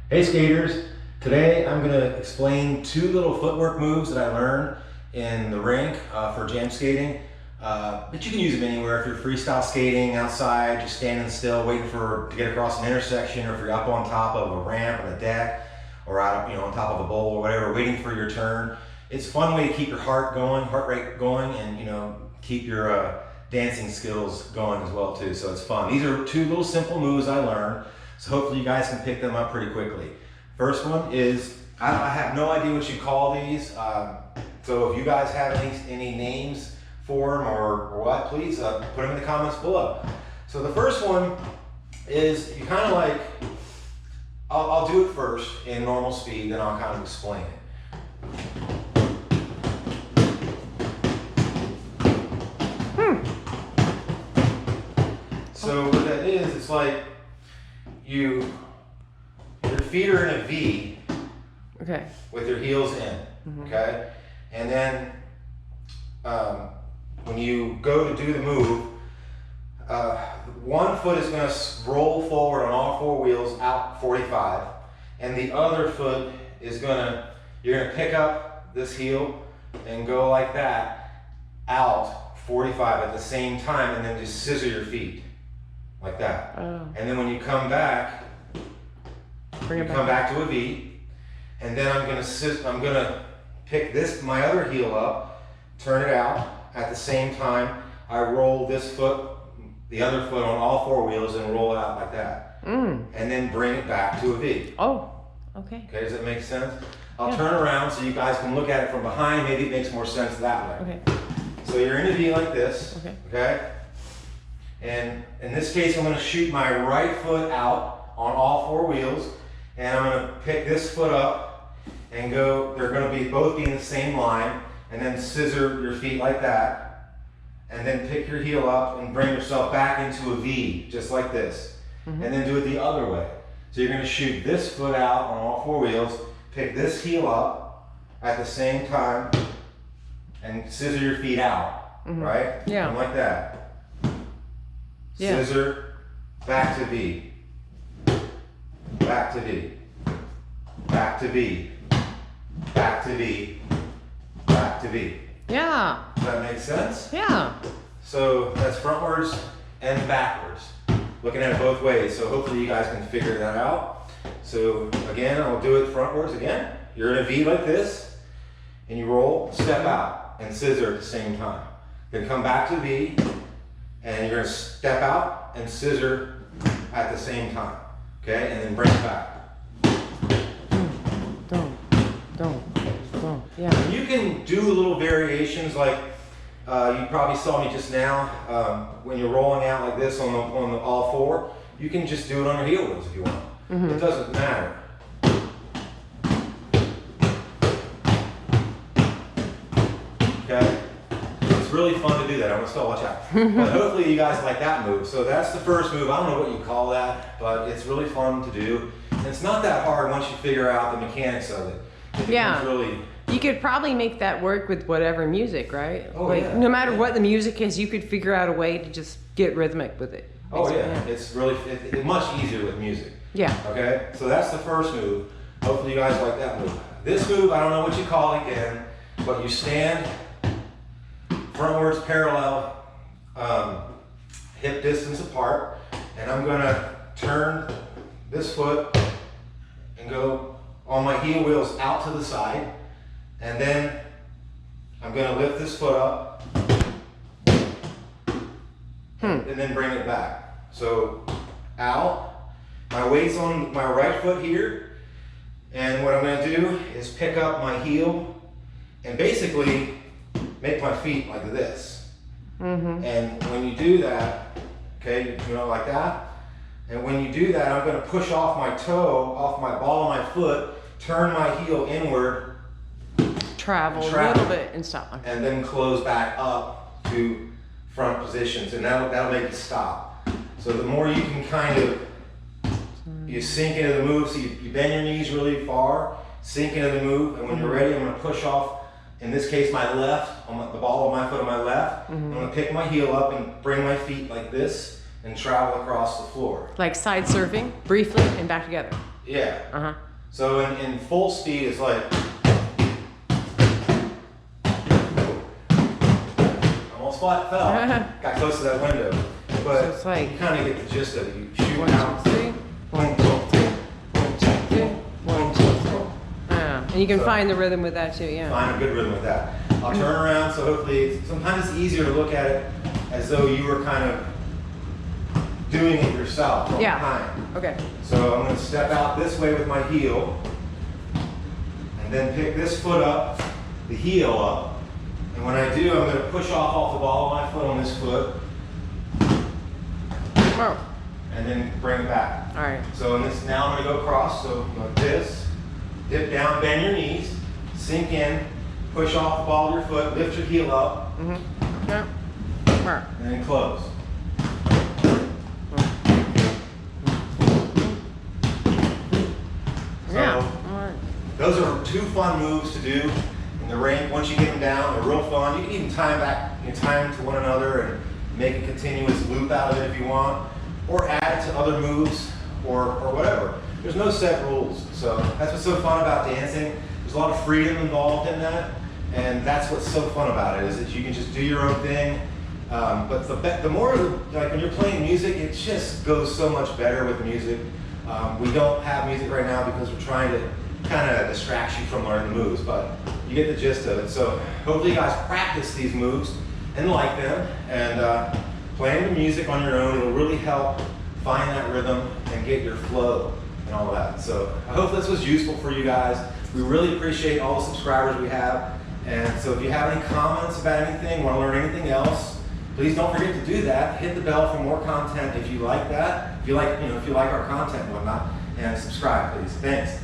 Hey skaters, today I'm going to explain two little footwork moves that I learned in the rink for jam skating. But you can use them anywhere. If you're freestyle skating outside, just standing still, waiting to get across an intersection, or if you're up on top of a ramp on a deck, or out on top of a bowl or whatever, waiting for your turn. It's a fun way to keep your heart rate going, and keep your dancing skills going as well too. So it's fun. These are two little simple moves I learned. So hopefully you guys can pick them up pretty quickly. First one is, I have no idea what you call these. So if you guys have any names for them or what, please put them in the comments below. So the first one is, you kind of like, I'll do it first in normal speed, then I'll kind of explain it. So what that is, it's like your feet are in a V, okay, with your heels in, okay? And then when you go to do the move, one foot is going to roll forward on all four wheels out 45, and the other foot is you're going to pick up this heel and go like that out 45 at the same time, and then just scissor your feet like that. Oh. And then when you come back, come back to a V, and then I'm gonna pick my other heel up, turn it out. At the same time, I roll this foot, the other foot on all four wheels, and roll it out like that. And then bring it back to a V. Oh, okay. Okay, does that make sense? I'll turn around so you guys can look at it from behind. Maybe it makes more sense that way. Okay. So you're in a V like this. Okay. Okay. And in this case, I'm going to shoot my right foot out on all four wheels, and I'm going to pick this foot up and go. They're going to both be in the same line, and then scissor your feet like that, and then pick your heel up and bring yourself back into a V, just like this, and then do it the other way. So you're going to shoot this foot out on all four wheels, pick this heel up at the same time, and scissor your feet out, right? Yeah. And like that. Yeah. Scissor, back to V, back to V, back to V, back to V, back to V. Yeah. Does that make sense? Yeah. So that's frontwards and backwards. Looking at it both ways. So hopefully you guys can figure that out. So again, I'll do it frontwards again. You're in a V like this, and you roll, step out, and scissor at the same time. Then come back to V, and you're going to step out and scissor at the same time, okay? And then bring it back. Don't. Yeah. And you can do little variations, like you probably saw me just now, when you're rolling out like this on the all four. You can just do it on your heel wheels if you want. It doesn't matter. Okay? It's really fun to do that. I'm gonna still watch out. But hopefully you guys like that move. So that's the first move. I don't know what you call that, but it's really fun to do. And it's not that hard once you figure out the mechanics of it. Yeah. Really. You could probably make that work with whatever music, right? Oh, like, yeah. no matter what the music is, you could figure out a way to just get rhythmic with it. Oh yeah, it's really it's much easier with music. Yeah. Okay, so that's the first move. Hopefully you guys like that move. This move, I don't know what you call it again, but you stand frontwards parallel, hip distance apart, and I'm gonna turn this foot and go on my heel wheels out to the side, and then I'm gonna lift this foot up and then bring it back. So out, my weight's on my right foot here, and what I'm gonna do is pick up my heel and basically make my feet like this. And when you do that, okay, like that, and when you do that, I'm gonna push off my toe, off my ball of my foot, turn my heel inward, Travel a little bit and stop. and then close back up to front positions, and that'll make it stop. So the more you can kind of, you sink into the move, so you bend your knees really far, sink into the move, and when you're ready, I'm gonna push off, in this case, my left, on the ball of my foot on my left. I'm gonna pick my heel up and bring my feet like this and travel across the floor. Like side surfing, briefly, and back together. Yeah. Uh-huh. So in full speed, it's like, almost fell. Got close to that window. But So it's like, you kind of get the gist of it. You shoot 1, out. 2, 3. 1, 2, 3. 1, 2, 3. 1, 2, 3. Yeah. And you can So- find the rhythm with that too, yeah. Find a good rhythm with that. I'll turn around, so hopefully, sometimes it's easier to look at it as though you were kind of doing it yourself from Yeah. behind. Okay. So I'm going to step out this way with my heel, and then pick this foot up, the heel up, and when I do, I'm going to push off the ball of my foot on this foot, Oh. and then bring it back. All right. So in this, now I'm going to go across, so like this, dip down, bend your knees, sink in, push off the ball of your foot, lift your heel up, Mm-hmm. Yeah. Alright. and then close. Yeah. So Alright. those are 2 fun moves to do in the rink. Once you get them down, they're real fun. You can even time them to one another and make a continuous loop out of it if you want, or add it to other moves or whatever. There's no set rules. So that's what's so fun about dancing. There's a lot of freedom involved in that, and that's what's so fun about it, is that you can just do your own thing. But the more, like when you're playing music, it just goes so much better with music. We don't have music right now because we're trying to kind of distract you from learning the moves, but you get the gist of it. So hopefully you guys practice these moves and like them, and playing the music on your own, it'll really help find that rhythm and get your flow and all that. So I hope this was useful for you guys. We really appreciate all the subscribers we have. And so if you have any comments about anything, want to learn anything else, please don't forget to do that. Hit the bell for more content if you like that. If you like, if you like our content and whatnot, and subscribe, please. Thanks.